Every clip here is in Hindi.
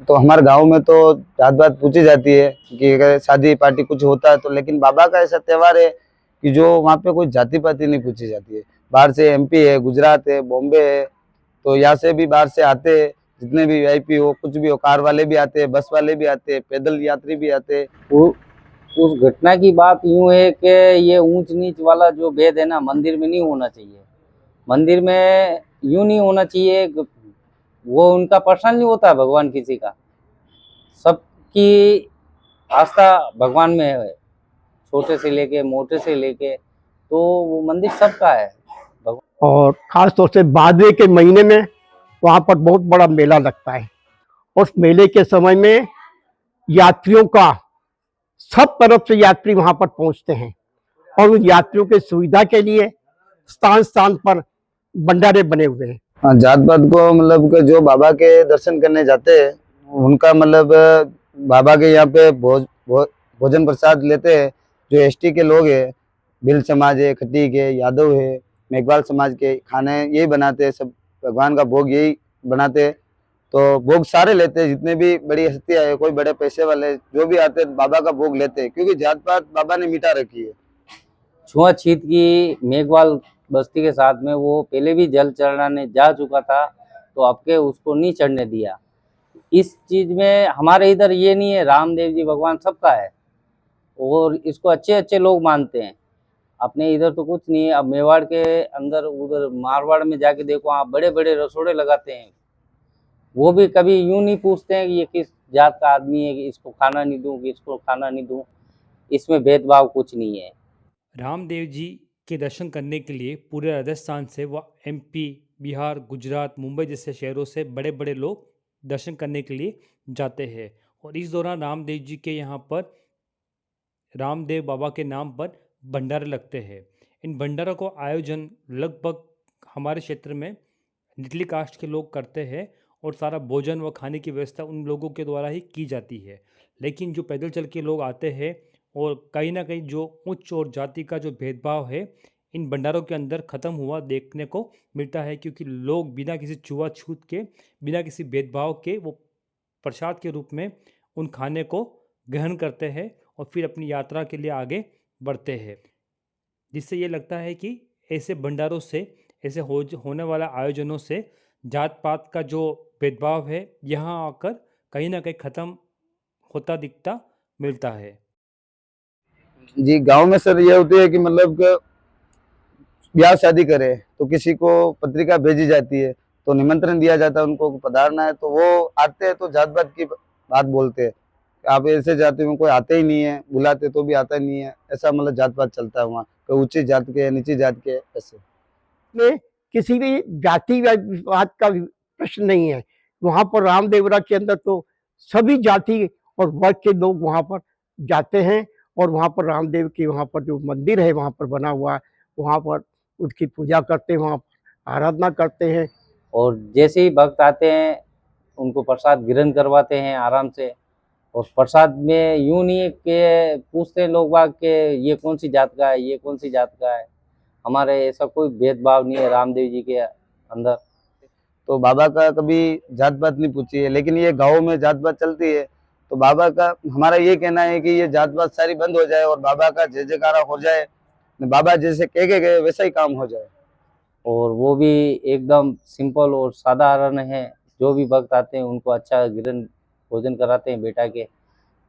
तो हमारे गांव में तो जात बात पूछी जाती है कि अगर शादी पार्टी कुछ होता है तो, लेकिन बाबा का ऐसा त्योहार है कि जो वहाँ पे कोई जाति पाति नहीं पूछी जाती है। बाहर से एमपी है, गुजरात है, बॉम्बे है, तो यहाँ से भी बाहर से आते हैं, जितने भी वीआईपी हो, कुछ भी हो, कार वाले भी आते हैं, बस वाले भी आते हैं, पैदल यात्री भी आते हैं। वो उस घटना की बात यूं है कि ये ऊंच नीच वाला जो भेद है ना, मंदिर में नहीं होना चाहिए। मंदिर में यूं नहीं होना चाहिए, वो उनका पर्सनल नहीं होता भगवान किसी का, सबकी आस्था भगवान में है, छोटे से लेके मोटे से लेके, तो वो मंदिर सबका है। और ख़ास तौर से भादवे के महीने में वहाँ पर बहुत बड़ा मेला लगता है। उस मेले के समय में यात्रियों का सब तरफ से यात्री वहाँ पर पहुँचते हैं और उन यात्रियों के सुविधा के लिए स्थान स्थान पर भंडारे बने हुए हैं। हाँ, जात पात को मतलब कि जो बाबा के दर्शन करने जाते हैं उनका मतलब बाबा के यहाँ पे भोजन प्रसाद लेते हैं। जो एसटी के लोग हैं, भिल समाज है, खट्टी के, यादव है, मेघवाल समाज के, खाने यही बनाते हैं, सब भगवान का भोग यही बनाते हैं। तो भोग सारे लेते हैं, जितने भी बड़ी हस्तियाँ है, कोई बड़े पैसे वाले जो भी आते हैं बाबा का भोग लेते हैं, क्योंकि जात पात बाबा ने मिटा रखी है। छुआछीत की मेघवाल बस्ती के साथ में वो पहले भी जल चढ़ाने जा चुका था, तो अब के उसको नहीं चढ़ने दिया। इस चीज में हमारे इधर ये नहीं है, रामदेव जी भगवान सबका है और इसको अच्छे अच्छे लोग मानते हैं। अपने इधर तो कुछ नहीं है। अब मेवाड़ के अंदर, उधर मारवाड़ में जाके देखो, आप बड़े बड़े रसोड़े लगाते हैं, वो भी कभी यूं नहीं पूछते हैं कि ये किस जात का आदमी है, कि इसको खाना नहीं दूं, कि इसको खाना नहीं दूं। इसमें भेदभाव कुछ नहीं है। रामदेव जी के दर्शन करने के लिए पूरे राजस्थान से व एमपी, बिहार, गुजरात, मुंबई जैसे शहरों से बड़े बड़े लोग दर्शन करने के लिए जाते हैं। और इस दौरान रामदेव जी के यहाँ पर रामदेव बाबा के नाम पर भंडारे लगते हैं। इन भंडारों को आयोजन लगभग हमारे क्षेत्र में निचली कास्ट के लोग करते हैं और सारा भोजन व खाने की व्यवस्था उन लोगों के द्वारा ही की जाती है। लेकिन जो पैदल चल के लोग आते हैं, और कहीं ना कहीं जो उच्च और जाति का जो भेदभाव है इन भंडारों के अंदर ख़त्म हुआ देखने को मिलता है, क्योंकि लोग बिना किसी छुआछूत के, बिना किसी भेदभाव के वो प्रसाद के रूप में उन खाने को ग्रहण करते हैं और फिर अपनी यात्रा के लिए आगे बढ़ते हैं। जिससे ये लगता है कि ऐसे भंडारों से, ऐसे होने वाला आयोजनों से जात पात का जो भेदभाव है यहाँ आकर कहीं ना कहीं ख़त्म होता दिखता मिलता है। जी, गांव में सर ये होती है कि मतलब ब्याह शादी करे तो किसी को पत्रिका भेजी जाती है, तो निमंत्रण दिया जाता है, उनको पधारना है, तो वो आते हैं तो जात पात की बात बोलते हैं। आप ऐसे जाति में कोई आते ही नहीं है, बुलाते तो भी आता ही नहीं है, ऐसा मतलब जात पात चलता है वहाँ। कोई ऊंची जात के, नीची जात के, ऐसे में किसी भी जातिवाद का प्रश्न नहीं है। वहाँ पर रामदेवरा के अंदर तो सभी जाति और वर्ग के लोग वहाँ पर जाते हैं और वहाँ पर रामदेव की, वहाँ पर जो मंदिर है वहाँ पर बना हुआ है, वहाँ पर उसकी पूजा करते हैं, वहाँ पर आराधना करते हैं। और जैसे ही भक्त आते हैं उनको प्रसाद ग्रहण करवाते हैं आराम से। और प्रसाद में यूं नहीं है कि पूछते हैं लोग बाग के ये कौन सी जात का है, ये कौन सी जात का है। हमारे ऐसा कोई भेदभाव नहीं है रामदेव जी के अंदर। तो बाबा का कभी जात पात नहीं पूछी है, लेकिन ये गाँव में जात पात चलती है। तो बाबा का हमारा ये कहना है कि ये जात पात सारी बंद हो जाए और बाबा का जय जयकारा हो जाए, बाबा जैसे कह के गए वैसा ही काम हो जाए। और वो भी एकदम सिंपल और साधारण है। जो भी भक्त आते हैं उनको अच्छा ग्रहण भोजन कराते हैं, बैठा के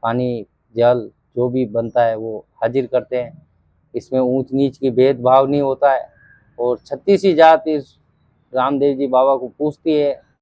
पानी जल जो भी बनता है वो हाजिर करते हैं। इसमें ऊंच नीच की भेदभाव नहीं होता है। और 36 ही जात इस रामदेव जी बाबा को पूछती है